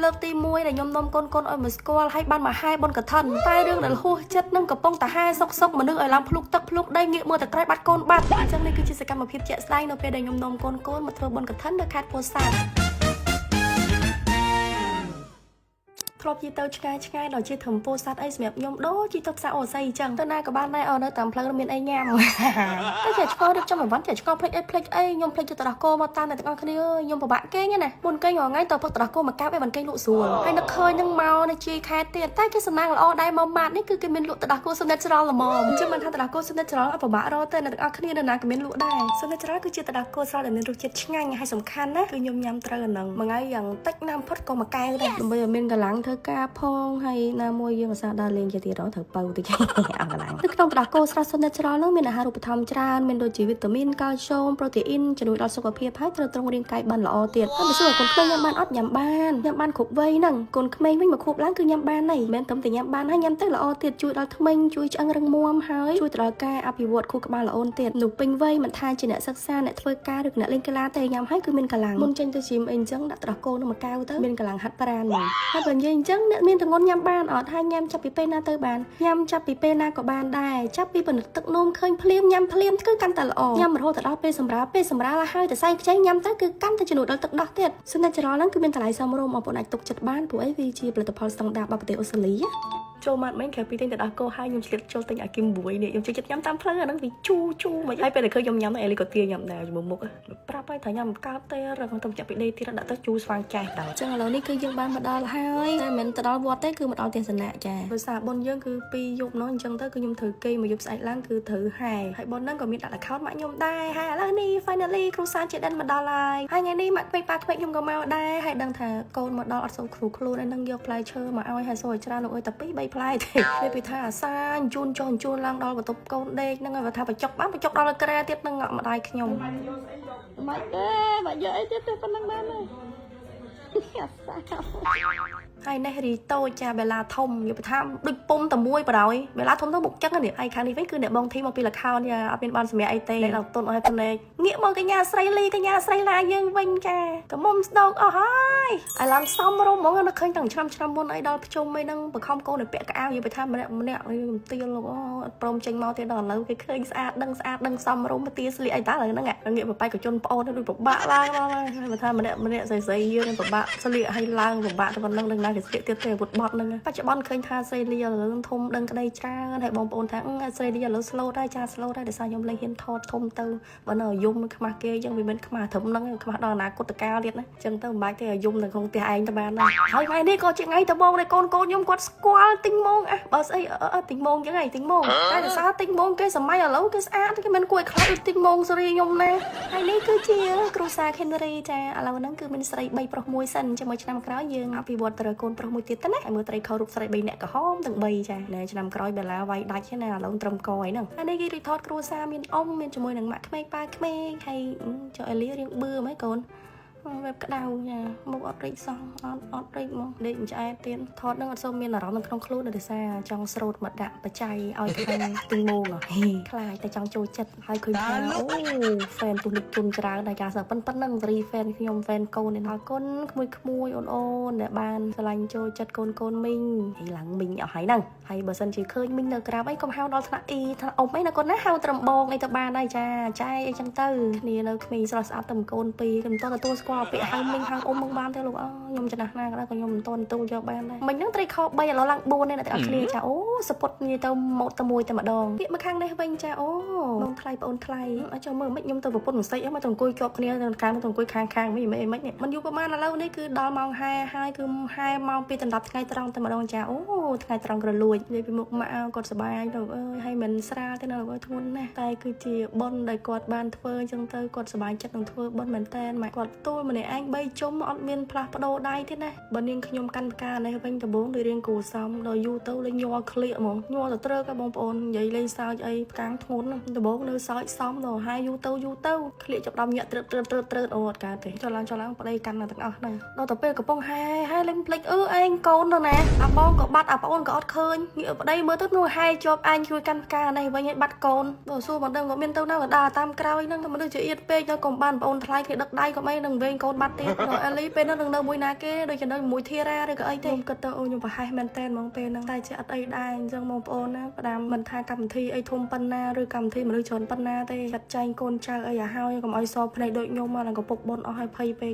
លើកទី1ដែលខ្ញុំនាំកូនឲ្យមកស្គាល់ឲ្យបានមកហែបនកឋិនតែរឿងដែលហួសចិត្តនឹងកំពុងតែហែសុកមនុស្សឲ្យឡើងភ្លុកទឹកភ្លុកដីងាកមើលតែក្រែបាត់កូនបាត់អញ្ចឹងនេះគឺជាសកម្មភាពជាក់ស្ដែងនៅពេលដែលខ្ញុំនាំកូនមកធ្វើបុណ្យកឋិននៅខេត្តពោធិ៍សាត់ធ្លាប់ជិះទៅឆ្ងាយដល់ជិះធំពោធិ៍សាត់អីសម្រាប់ខ្ញុំដូចជិះទៅផ្សារអូស័យអញ្ចឹងទៅណាក៏បានដែរនៅតាមផ្លូវមានអីញ៉ាំតែចេះឆ្ករៀបចំអីវ៉ាន់ចេះឆ្កភ្លេចអីខ្ញុំភ្លេចទៅដោះគោមកតាមតែទាំងអស់គ្នាខ្ញុំពិបាកគេងណាមុនគេងរងថ្ងៃទៅផឹកទៅដោះគោមកកាប់អីមិនគេងលក់ស្រួលហើយនឹកឃើញនឹងមកនៅជាយខេត្តទៀតតែគេសំណាងល្អដែរមកម៉ាត់នេះគឺគេមានលក់ទៅដោះគោសុនិតច្រឡល្មអញ្ចឹងមិនថាទៅដោះគោសុនិតច្រឡអត់ពិបាករកទៅអ្នកទាំងអស់គ្នានៅណាក៏មានលក់ដែរសុនិតច្រឡគឺជាទៅដោះគោស្រស់ដែលមានរសជាតិឆ្ងាញ់ហើយសំខាន់ណាគឺខ្ញុំញ៉ាំត្រូវអាហ្នឹងមួយថ្ងៃយ៉ាងតិចណាំផុតក៏មួយកែវដែរដើម្បីឲ្យមានកម្លាំងធ្វើការផងហើយណាមួយយើងឧស្សាហ៍ដើរលេងជាទៀតត្រូវបើតិចអស់កម្លាំងនៅក្នុងទឹកដោះគោស្រស់សុនិតច្រឡនោះមានអាហារូបត្ថម្ភច្រើនមានដូចជាវីតាមីនកាល់ស្យូមប្រូតេអ៊ីនជំនួយដល់សុខភាពហើយត្រូវត្រង់រាងកាយបានល្អទៀតហើយបើសួរកូនក្មេងញ៉ាំបានអត់ញ៉ាំបានគ្រប់វ័យហ្នឹងកូនក្មេងវិញមកខួបឡើងគឺញ៉ាំបានហើយមិនមែនត្រឹមតែញ៉ាំបានហើយញ៉ាំទៅល្អទៀតជួយដល់ធ្មេញជួយឆ្អឹងរឹងមាំហើយជួយទៅដល់ការអភិវឌ្ឍខួរក្បាលល្អទៀតនោះពេញវ័យមិនថាជាអ្នកសិក្សាអ្នកធ្វើការឬអ្នកលេងកីឡាទេញ៉ាំហើយគឺមានកម្លាំងមុនចេញទៅជីមអីអញ្ចឹងដាក់ទឹកដោះគោនឹងមួយកែវទៅមានកម្លាំងហាត់ប្រាណមកហើយបើនិយាយអញ្ចឹងអ្នកមានទម្ងន់ញ៉ាំបានអត់ហើយញ៉ាំចាប់ពីពេលណាទៅបានញ៉ាំចាប់ពីពេលណាក៏បានដែរចាប់ពីបន្តិចទឹកនោមឃើញភ្លាមញ៉ាំភ្លាមគឺកាន់តែល្អញ៉ាំរហូតដល់ពេលសម្រាលហើយតែសែងខ្ចីញ៉ាំទៅគឺកាន់តែជំនួយដល់ទឹកដោះទៀតសុនិតច្រឡហ្នឹងគឺមានតម្លៃសមរម្យបងប្អូនអាចទុកចិត្តបានព្រោះអីវាជាផលិតផលស្តង់ដាររបស់ប្រទេសអូស្ត្រាលីចូលមកមិញក្រៅពីទិញទៅដោះគោហើយខ្ញុំឆ្លៀតចូលទិញអាគីមមួយនេះខ្ញុំចូលចិត្តញ៉ាំតាមផ្លូវអាហ្នឹងវាជូរមិនហើយពេលដែលឃើញខ្ញុំញ៉ាំអេលីក៏ទាញ៉ាំដែរជាមួយមុខប្រាប់ឲ្យថាញ៉ាំកើតទេរឹងទៅចាប់ពីដេកទៀតដាក់ទៅជូរស្វាងចាស់ដល់អញ្ចឹងឥឡូវនេះគឺយើងបានមកដល់ហើយតែមិនទៅដល់វត្តទេគឺមកដល់ទេសនៈចាដោយសារបុណ្យយើងគឺ2យប់នោះអញ្ចឹងទៅគឺខ្ញុំត្រូវគេមកយប់ស្អែកឡើងគឺត្រូវហើយបុណ្យហ្នឹងក៏មានដាក់ account មកខ្ញុំដែរហើយឥឡូវនេះ finally គ្រូសាជាដិនមកដល់ហើយថ្ងៃនេះមកពេកប៉ាក្មេកខ្ញុំក៏មកដែរហើយដឹងថាកូនមកដល់អត់សូវគ្រូខ្លួនឯនឹងយកផ្លែឈើមកឲ្យហើយសូវច្រើនលោកអើយតែ2 3ផ្លែទេពីថាអាសាជូនឡើងដល់បន្ទប់កូនដេកហ្នឹងហើយថាបញ្ចុកដល់ក្រែទៀតហ្នឹងម្ដាយខ្ញុំមិនទេបើយកអីទៀតទៅប៉ុណ្្នឹងបានហើយអាសាហើយនេះរីតូចចាបេឡាធំយកថាដូចពុំតែមួយបដ ாய் បេឡាធំទៅមុខចឹងនេះហើយខាងនេះវិញគឺអ្នកបងធីមកពីលខោនយ៉ាអត់មានបានសម្រាប់អីទេដល់ទុនឲ្យភ្នែកងាកមកកញ្ញាស្រីឡាយើងវិញចាកុំមុំស្ដោកអស់ហើយឥឡូវសំរុំហ្មងនៅឃើញតាំងឆ្នាំមុនអីដល់ភ្ជុំអីហ្នឹងបខំកូនឲ្យពាក់កៅនិយាយថាម្នាក់ទៀលលោកអត់ព្រមចេញមកទេដល់ឥឡូវគេឃើញស្អាតដឹងសំរុំទាស្លៀកអីតើឥឡូវហ្នឹងងាកបបែកកជុនប្អូនដូចពិបាកឡើងហើយថាម្នាក់ស្រីយើងពិបាកស្លៀកឲ្យឡើងពិបាកតែប៉ុណ្្នឹងនឹងស្លៀកទៀតទេអាវុធបត់ហ្នឹងបច្ចុប្បន្នឃើញថាស្រីលីឥឡូវធំដឹងក្តីច្រើនហើយបងប្អូនថាស្រីលីឥឡូវ slow ដែរចា slow ដែរដោយសារខ្ញុំលេងហ៊ានថតធំទៅបើនៅយំខ្មាស់គេអញ្ចឹងវាមិនខ្មាស់ត្រឹមហ្នឹងខ្មាស់ដល់អនាគតកាលទៀតណាអញ្ចឹងទៅមិនបាច់ទេយំនៅក្នុងផ្ទះឯងទៅបានដែរហើយថ្ងៃនេះក៏ជាថ្ងៃដំបូងដែលកូនខ្ញុំគាត់ស្គាល់ទិញម៉ងបើស្អីទិញម៉ងអញ្ចឹងឯងទិញម៉ងតែដោយសារទិញម៉ងគេសម័យឥឡូវគេស្អាតគេមិនគួរឲ្យខ្លាចទិញម៉ងសេរីខ្ញុំណាហើយនេះគឺជាគ្រូសា Henry ចាឥឡូវហ្នឹងគឺមានស្រី3ប្រុស1សិនជាមួយឆ្នាំក្រោយយើងអភិវឌ្ឍទៅរកកូនប្រុសមួយទៀតទៅណាឲ្យមើលត្រីខោរូបស្រី3នាក់ក្រហមទាំង3ចានៅឆ្នាំក្រោយបេឡាវាយដាច់ណាឥឡូវត្រឹមកអីហ្នឹងហើយនេះគេរីថតគ្រូសាមានអ៊ំមានជាមួយនឹងម៉ាក់ក្មេងប៉ាក្មេងហើយចុះអេលីរៀងបឿហ្មងកូនបែបក្តៅចាមុខអត់រីកសោះអត់រីកមកដេកឆ្អែតទៀតថតនឹងអត់សូវមានអារម្មណ៍នៅក្នុងខ្លួនដោយសារចង់ស្រោតមកដាក់បច្ច័យឲ្យខាងទិញម៉ងខ្លាចតែចង់ចូលចិត្តហើយឃើញថាអូ fan ទូនិកជុនច្រើនដែរចាសប៉ុណ្ណឹងរី fan ខ្ញុំ fan កូននេះអរគុណក្មួយអូនដែលបានឆ្លាញ់ចូលចិត្តកូនមីងហើយឡើងមីងអស់ហើយហ្នឹងហើយបើសិនជាឃើញមីងនៅក្រៅអីកុំហៅដល់ថ្នាក់អ៊ីថ្នាក់អ៊ំអីណាកូនណាហៅត្រឹមបងអីទៅបានហើយចាចែអីចឹងទៅគ្នានៅក្មេងស្រស់ស្អាតតែកូនពីរខ្ញុំតទទួលស្គាល់ពាក្យហៅមីងហៅអ៊ំមកបានទេលោកខ្ញុំចំណាស់ណាក៏ខ្ញុំមិនតន់ទូយកបានដែរមិញហ្នឹងត្រីខ3ឥឡូវឡើង4ទេអ្នកទាំងអស់គ្នាចាអូសពុតនិយាយទៅម៉ូតតែមួយតែម្ដងពាក្យមកខាងនេះវិញចាអូបងថ្លៃបងអូនថ្លៃអត់ចូលមើលមិនខ្ញុំទៅប្រពន្ធមិនស្អីមកទៅអង្គុយជាប់គ្នាទៅកាងទៅអង្គុយខាងវិញមិននេះមិនយូរប្រហែលឥឡូវនេះគឺដល់ម៉ោងហែហើយគឺហែម៉ោងពីដណ្ដប់ថ្ងៃត្រង់តែម្ដងចាអូថ្ងៃត្រង់ក្រលួចនិយាយពីមុខម៉ាក់គាត់សប្បាយលោកអើយហើយមិនស្រាលទេណាលោកអើយធ្ងន់ណាស់តែគឺជាបុណ្យដែលគាត់បានធ្វើអញ្ចឹងទៅគាត់សប្បាយចិត្តនឹងធ្វើបុណ្យមែនតើម៉ាក់គាត់ទូលម្នាក់ឯង3ជុំអត់មានផ្លាស់ប្ដូរដៃទេណាបើនាងខ្ញុំកាន់ផ្កានេះវិញដំបងដូចរៀងគូសំដល់យូរទៅលេងញ័រក្លៀកហ្មងញ័រទៅត្រើកបងប្អូននិយាយលេងសើចអីផ្កាងធ្ងន់ដំបងនៅសើចសំដល់ហើយយូរទៅក្លៀកចាប់ដល់ញាក់ត្រឹតអូអត់កើតទេចុះឡើងប្តីកាន់ទាំងអស់ហ្នឹងដល់ទៅពេលកំពុងហែលេងភ្លេចឯងកូនទៅណាអាបងក៏បាត់អាប្អូនក៏អត់ឃើញងាកប្តីមើលទៅនោះហែជាប់ឯងជួយកាន់ផ្កានេះវិញឲ្យបាត់កូនបើសួរមិនដឹងក៏មានទៅណាក៏ដើរតាមក្រោយហ្នឹងតែមនុស្សជាអៀតពេកទៅកុំបានប្អូនថ្លៃគេដឹកដៃក៏មិននឹងវិញ ងកូនបាត់ទៀតដល់អេលីពេលហ្នឹងនៅមួយណាគេដូចជានៅមួយធារាឬក៏អីទេខ្ញុំគិតទៅអូខ្ញុំប្រហែសមែនតើហ្មងពេលហ្នឹងតែជាអត់អីដែរអញ្ចឹងបងប្អូនណាផ្ដាំមិនថាកម្មវិធីអីធំប៉ុណ្ណាឬកម្មវិធីមនុស្សច្រើនប៉ុណ្ណាទេចាត់ចែងកូនចៅអីឲ្យហើយកុំឲ្យសភ្នែកដូចខ្ញុំមកដល់កំពុកបុនអស់ឲ្យភ័យពេក